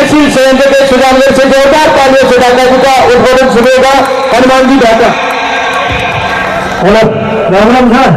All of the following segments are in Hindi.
प्रगतिशील संयंत्र के सुजानगढ़ से जोरदार तालियों से ढाका जी का उद्घाटन शुरू होगा। हनुमान जी ढाका। राम राम सर।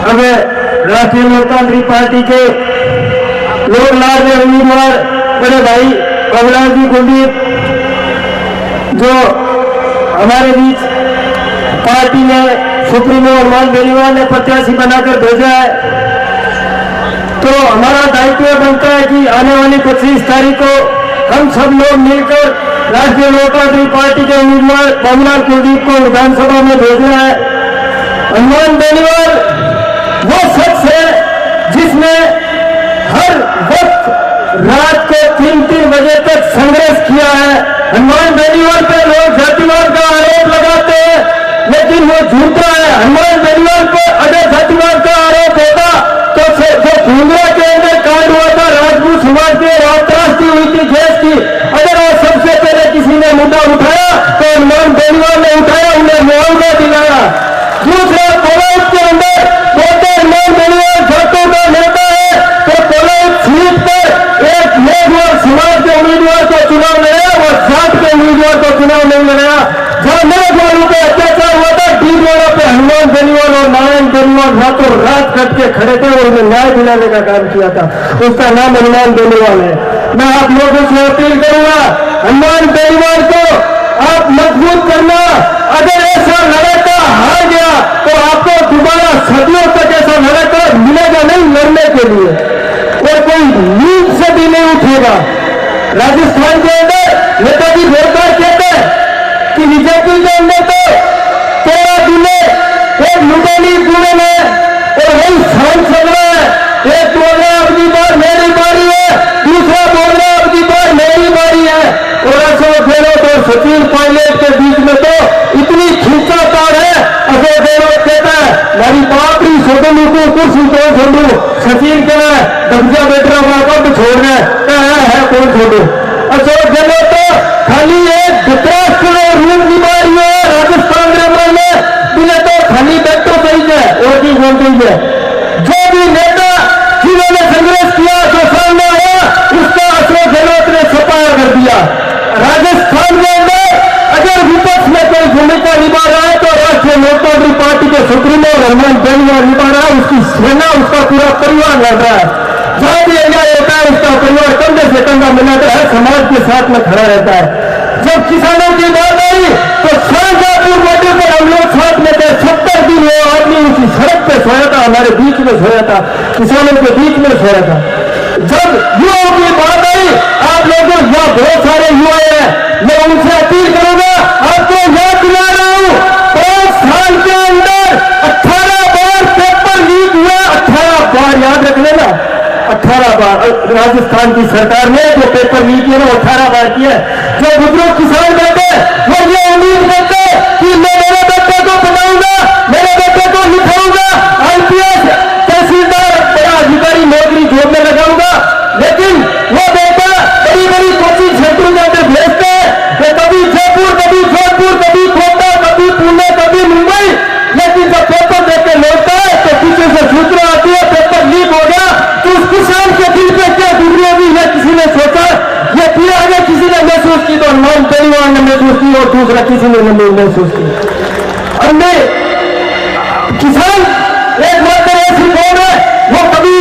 अब राष्ट्रीय लोकतांत्रिक पार्टी के लोक लाडले उम्मीदवार बड़े भाई बाबूलाल जी कुलदीप जो हमारे बीच पार्टी ने सुप्रीमो हनुमान बेनीवाल ने प्रत्याशी बनाकर भेजा है, तो हमारा दायित्व बनता है कि आने वाली 25 तारीख को हम सब लोग मिलकर राष्ट्रीय लोकतांत्रिक पार्टी के उम्मीदवार बाबूलाल कुलदीप को विधानसभा में भेजना है। हनुमान बेनीवाल वो शख्स है जिसने हर वक्त रात को 3-3 बजे तक संघर्ष किया है। हनुमान बेनीवाल पे लोग जातिवाद का आरोप लगाते हैं, लेकिन वो झूठा है। हनुमान बेनीवाल पे अगर जातिवाद का आरोप होता तो जो भूंगरा के अंदर कांड हुआ था राजपूत समाज के त्रासदी हुई थी गैस की, अगर वो सबसे पहले किसी ने मुद्दा उठाया तो हनुमान बेनीवाल ने उठाया, उन्हें मुआवजा दिलाया। दूसरा कोलाइट के अंदर हनुमान बेनीवाल छात्रों का नेता है, तो कोलाइट सीट पर एक मेघवाल समाज के उम्मीदवार को चुनाव लड़ा और जाट के उम्मीदवार को चुनाव नहीं लड़ा। जहां मेघवालों पे अत्याचार हुआ था डीडवाड़ा पे हनुमान बेनीवाल और नारायण बेनीवाल रातों रात कट के खड़े थे और उन्हें न्याय दिलाने का काम किया था। उसका नाम हनुमान बेनीवाल है। मैं आप लोगों से अपील करूंगा, हनुमान बेनीवाल को आप मजबूत करना। अगर ऐसा लड़का हार गया तो आपको दोबारा सदियों तक ऐसा लड़का मिलेगा नहीं लड़ने के लिए, और कोई नींद से भी नहीं उठेगा। राजस्थान के अंदर नेताजी भोरकर कहते हैं कि बीजेपी के अंदर तो 13 जिले एक लुटेली कुएं में और वही सांसद है। एक बोल रहा अपनी बार मेरी बारी है, दूसरा बोल रहा अपनी बार मेरी बारी है। और अशोक गहलोत और सचिन पायलट के बीच में तो इतनी खींचाताड़ है। अशोक गहलोत कहता है मेरी बापरी सोडू को कुर्सी तो छोड़ू, सचिन कह रहा है दबजा बेटा वहां कब छोड़ना है कौन छोड़ू। अशोक गहलोत तो खाली एक धृतराष्ट्र रूप बीमारी है राजस्थान में बिना तो खाली बैठो सही है और की कौन सही है। जो भी नेता जिन्होंने संघर्ष किया जो सामने हुआ उसका अशोक गहलोत ने सफाया कर दिया। राजस्थान के अंदर अगर विपक्ष में कोई भूमिका निभा रहा है तो राष्ट्रीय लोकतांत्रिक पार्टी के सुप्रीमो हनुमान बेनीवाल निभा रहा है। उसकी सेना उसका पूरा परिवार लड़ रहा है। जहां भी अन्याय होता है उसका परिवार कंधे से कंधा मिलाकर हर समाज के साथ में खड़ा रहता है। जब किसानों की बात आई तो शाहजहांपुर मोटे पर हम लोग साथ में थे। 70 दिन वो आदमी उसी सड़क पे सोया था, हमारे बीच में सोया था, किसानों के बीच में सोया था। जब युवाओं की बात आई, आप लोगों यहाँ बहुत सारे युवा हैं, मैं उनसे अपील करूंगा, आपको याद दिला रहा हूं 5 साल के अंदर 18 बार पेपर लीक हुआ। 18 बार याद रख लेना, 18 बार राजस्थान की सरकार ने जो पेपर लीक किया 18 बार किया। जो बुजुर्ग किसान बैठे वो ये उम्मीद करते कि मैं मेरे बेटे को बनाऊंगा, मेरे बेटे को लिखाऊंगा, IPS तहसीलदार बड़ा अधिकारी नौकरी जॉब में लगाऊंगा, लेकिन वो बेटा बड़ी बड़ी कोचिंग सेंटर में भेजते हैं कि कभी जयपुर, कभी जोधपुर, कभी कोटा, कभी पुणे, कभी मुंबई, लेकिन जब पेपर देकर लौटता है तो पीछे से सूचना आती है पेपर लीक हो गया। तो उस किसान के दिल पे क्या गुजरी होगी ये किसी ने सोचा? ये पीड़ा अगर किसी ने महसूस की तो हनुमान बेनीवाल ने महसूस की और दूसरा किसी ने नहीं महसूस की। हमने किसान एक मात्र ऐसी कौन है वो कभी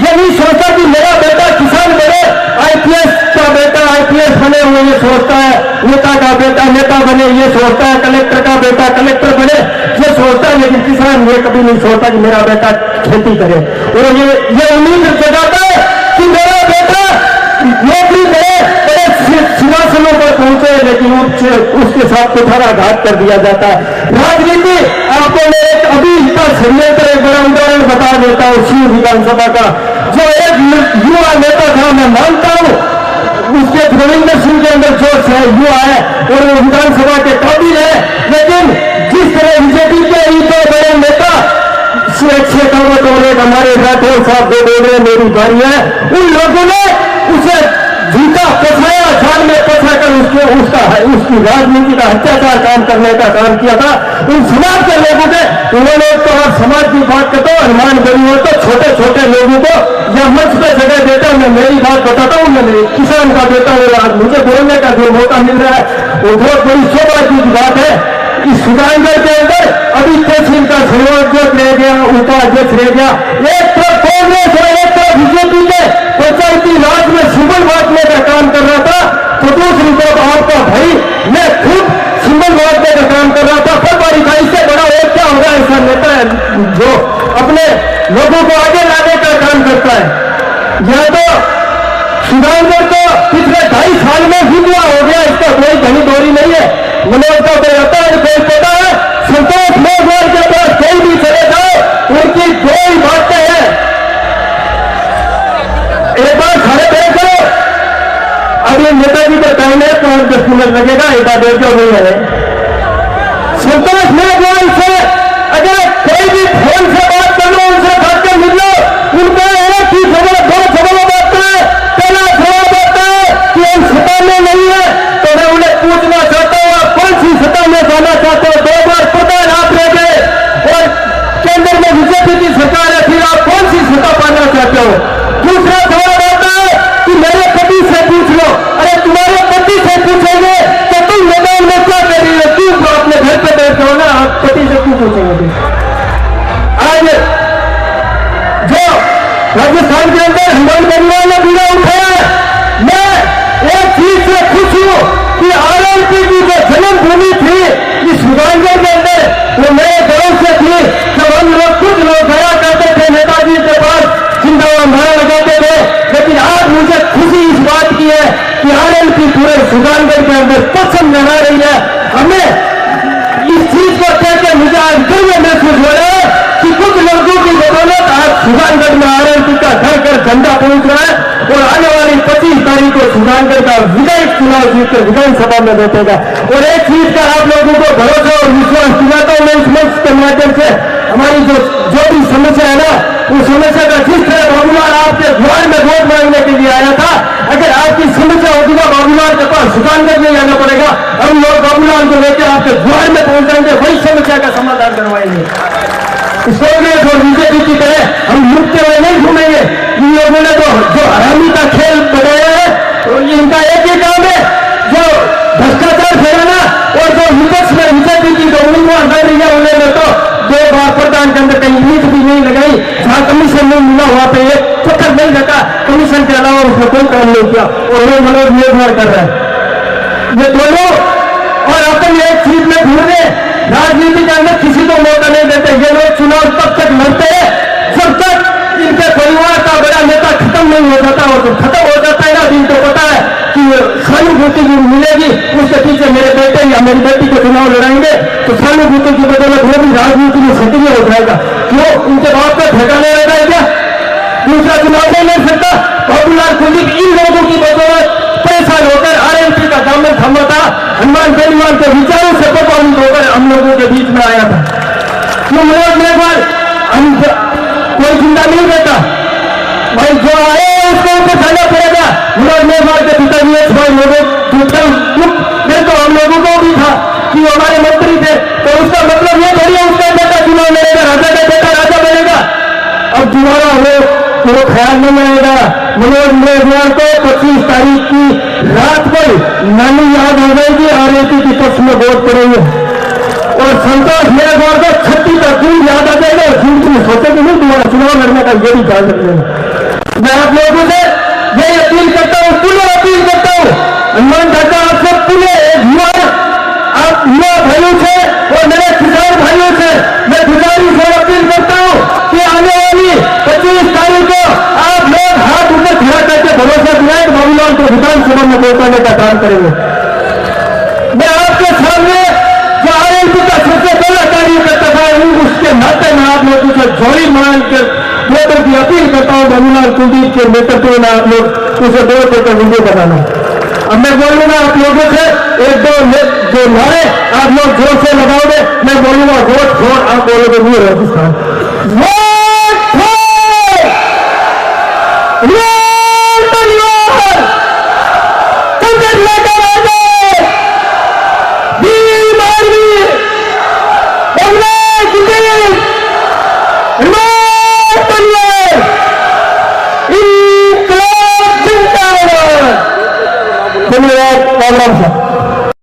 ये नहीं सोचता कि मेरा बेटा किसान बने, IPS का बेटा IPS बने हुए ये सोचता है, नेता का बेटा नेता बने ये सोचता है, कलेक्टर का बेटा कलेक्टर बने ये सोचता है, लेकिन किसान ये कभी नहीं सोचता कि मेरा बेटा खेती करे। और ये उम्मीद जगाता है कि मेरा बेटा नौकरी करे, सिंहासनों पर पहुंचे, लेकिन उसके साथ कुठाराघात कर दिया जाता है। राजनीति आपको मैं एक अभी का षड्यंत्र एक बड़ा उदाहरण बता देता हूं शिव विधानसभा का। जो एक युवा नेता था मैं मानता हूं उसके रविंदर सिंह के अंदर जोश है, युवा है और वो विधानसभा के काबिल है, लेकिन जिस तरह बीजेपी के इतने बड़े नेता हमारे राठौर साहब को बोल रहे मेरी बारी है, उन लोगों ने उसे जीता पछाया, जान में पछाकर उसकी राजनीति का अत्याचार काम करने का काम किया था उन समाज के लोगों के। उन्होंने तो और समाज की बात करता हूँ, हनुमान गढ़ी हो तो छोटे छोटे लोगों को यह मंच पे जगह देता हूँ। मैं मेरी बात बताता हूँ, मैं किसान का देता हूँ, आज मुझे बोलने का जो मौका मिल रहा है वो बहुत बड़ी सौभाग्य की बात है। इस सुधारगढ़ के अंदर अभी तहसील का संयोजक रह गया, उपाध्यक्ष रह गया, एक तरफ कांग्रेस और एक तरफ बीजेपी के पंचायती राज में सिंबल बांटने का काम कर रहा था, तो दूसरी तरफ आपका भाई मैं खुद सिंबल बांटने का काम कर रहा था। फरवरी का इससे बड़ा और क्या होगा? ऐसा नेता है जो अपने लोगों को आगे लाने का काम करता है। यह तो सुधारगढ़ को पिछले 2.5 साल में विधवा हो गया, इसका कोई धनी दोरी नहीं है। मनोज का कोई आता है, कोई पता है, संतोष मेघवाल के पास कोई भी चले जाओ, उनकी दो ही बातें हैं। एक बार खड़े देखो, अब ये नेताजी का टाइम है, 5-10 मिनट लगेगा, एक बार देखो नहीं है। संतोष मेघवाल से अगर कोई भी फोन से बात कर लो, उनसे बात कर मिल लो, उनका एक ही सवाल, 2 सवालों बात है। पहला जवाब आता है कि हम सत्ता में नहीं है, तो मैं उन्हें पूछना चाहता हूँ आप कौन सी सत्ता में जाना चाहते हो? 2 बार प्रधान आप रह गए और केंद्र में बीजेपी की सरकार है, फिर आप कौन सी सत्ता पाना चाहते हो? दूसरा सवाल आता है कि मेरे पति से पूछ लो। अरे तुम्हारे पति से पूछेंगे तो तुम मैदान में क्या कर रही हो? तुम अपने घर पे बैठे हो ना, आप पति से क्यों पूछेंगे? आज जो राजस्थान के अंदर हनुमान गढ़ी ने बीड़ा उठाया, मैं एक चीज से खुश हूं कि आरएलपी की जो जन्मभूमि थी इस सुधारगढ़ के अंदर, वो मेरे गांव से थी। जब हम लोग कुछ लोग गया करते थे नेताजी के पास, जिंदाबाद नारा लगाते थे, लेकिन आज मुझे खुशी इस बात की है कि आरएलपी पूरे सुधारगढ़ के अंदर पसंद लगा रही है। हमें इस चीज को कहकर मुझे आज गर्व महसूस हो रहा है कि कुछ लोगों की बदौलत आज सुधारगढ़ में आरएलपी का घर झंडा पहुंच रहा है और आने वाली 25 तारीख को सुधारगढ़ का विधायक चुनाव जीतकर विधानसभा में बैठेगा। और एक चीज का आप लोगों को भरोसा और विश्वास दिलाता हूं मैं इस मंच के माध्यम से, हमारी जो भी समस्या है ना, उस समस्या का जिस तरह बाबूलाल आपके द्वार में वोट मांगने के लिए आया था, अगर आपकी समस्या होगी तो बाबूलाल के पास सुधारगढ़ नहीं आना पड़ेगा, हम लोग बाबूलाल को लेकर आपके द्वार में पहुंच जाएंगे, वही समस्या का समाधान करवाएंगे। कांग्रेस और बीजेपी की तरह हम मुक्त हुए नहीं घूमेंगे। इन लोगों ने तो जो हरामी का खेल बनाया है, तो इनका एक ही काम है, जो भ्रष्टाचार फैलाना, और जो विपक्ष में बीजेपी की जो उम्मीदवार बन रही है उन्होंने तो 2 बार प्रधान के अंदर कहीं नींद भी नहीं लगाई, जहां कमीशन नहीं मिला वहां पे एक पत्थर नहीं रखा, कमीशन के अलावा उसने कोई काम नहीं किया, और वो मनोज मेघवाल कर रहा है। ये दोनों और अपन एक चीज में ढूंढ रहे, राजनीति के अंदर किसी को मौका नहीं देते। ये लोग चुनाव तब तक लड़ते हैं जब तक इनके परिवार का बड़ा नेता खत्म नहीं हो जाता, और जब खत्म हो जाता है ना, इनको पता है कि सहानुभूति मिलेगी, उसके पीछे मेरे बेटे या मेरी बेटी को चुनाव लड़ाएंगे तो सहानुभूति की बदौलत वो भी राजनीति में सक्रिय हो जाएगा। क्यों? उनके बाप का ठिकाने रहता है क्या? दूसरा चुनाव नहीं लड़ सकता? बाबूलाल कुलदीप इन लोगों की बदौलत परेशान होकर आरएलपी का दामन थामा था, हनुमान गढ़ी के विचारों से प्रभावित होकर हम लोगों के बीच में आया था। क्यों मनोज मेघवाल हम कोई चिंता नहीं रहता भाई, जो आए उसको ऊपर जाना पड़ेगा। मनोज मेघवाल के पिताजी एक भाई लोगों तो हम लोगों को भी था कि हमारे मंत्री थे, तो उसका मतलब ये थोड़ी है उसका बेटा चुनाव लड़ेगा, राजा का बेटा राजा बनेगा। अब दोबारा वो ख्याल नहीं आएगा। मनोज मेघवाल को 25 तारीख की रात को नानी याद हो जाएगी, आरएलपी के पक्ष में वोट करेंगे, और संतोष मेघवाल को 36 का दिन याद आ जाएगा, और जिंदगी सोचेंगे नहीं दोबारा चुनाव लड़ने का, ये भी ख्याल रखिएगा। मैं आप लोगों से ये अपील करता हूँ, पुनः अपील करता हूँ, हनुमान ढाका आपसे पुनः आप युवा भाइयों से और मेरे किसान भाइयों से मैं गुजारिश और अपील करता हूँ कि आने वाली 25 तारीख को आप लोग हाथ ऊपर खड़ा करके भरोसा दिलाए तो बाबूलाल को विधानसभा में पहुंचाने का काम करेंगे। मैं आपके सामने जो आरएलपी का सबसे पहला कार्यकर्ता था, उसके नाते में आप लोगों से जोड़ी मान के वोटर की अपील करता हूँ, बाबूलाल कुलदीप के नेतृत्व में आप लोग उसे वोट देकर वीडियो बनाना। अब मैं बोलूंगा आप लोगों से एक दो जो नारे आप लोग जोर से लगाओगे, मैं बोलूंगा वोट छोड़, आप बोलोगे वो राजस्थान वोट। 1 राम राम साहब।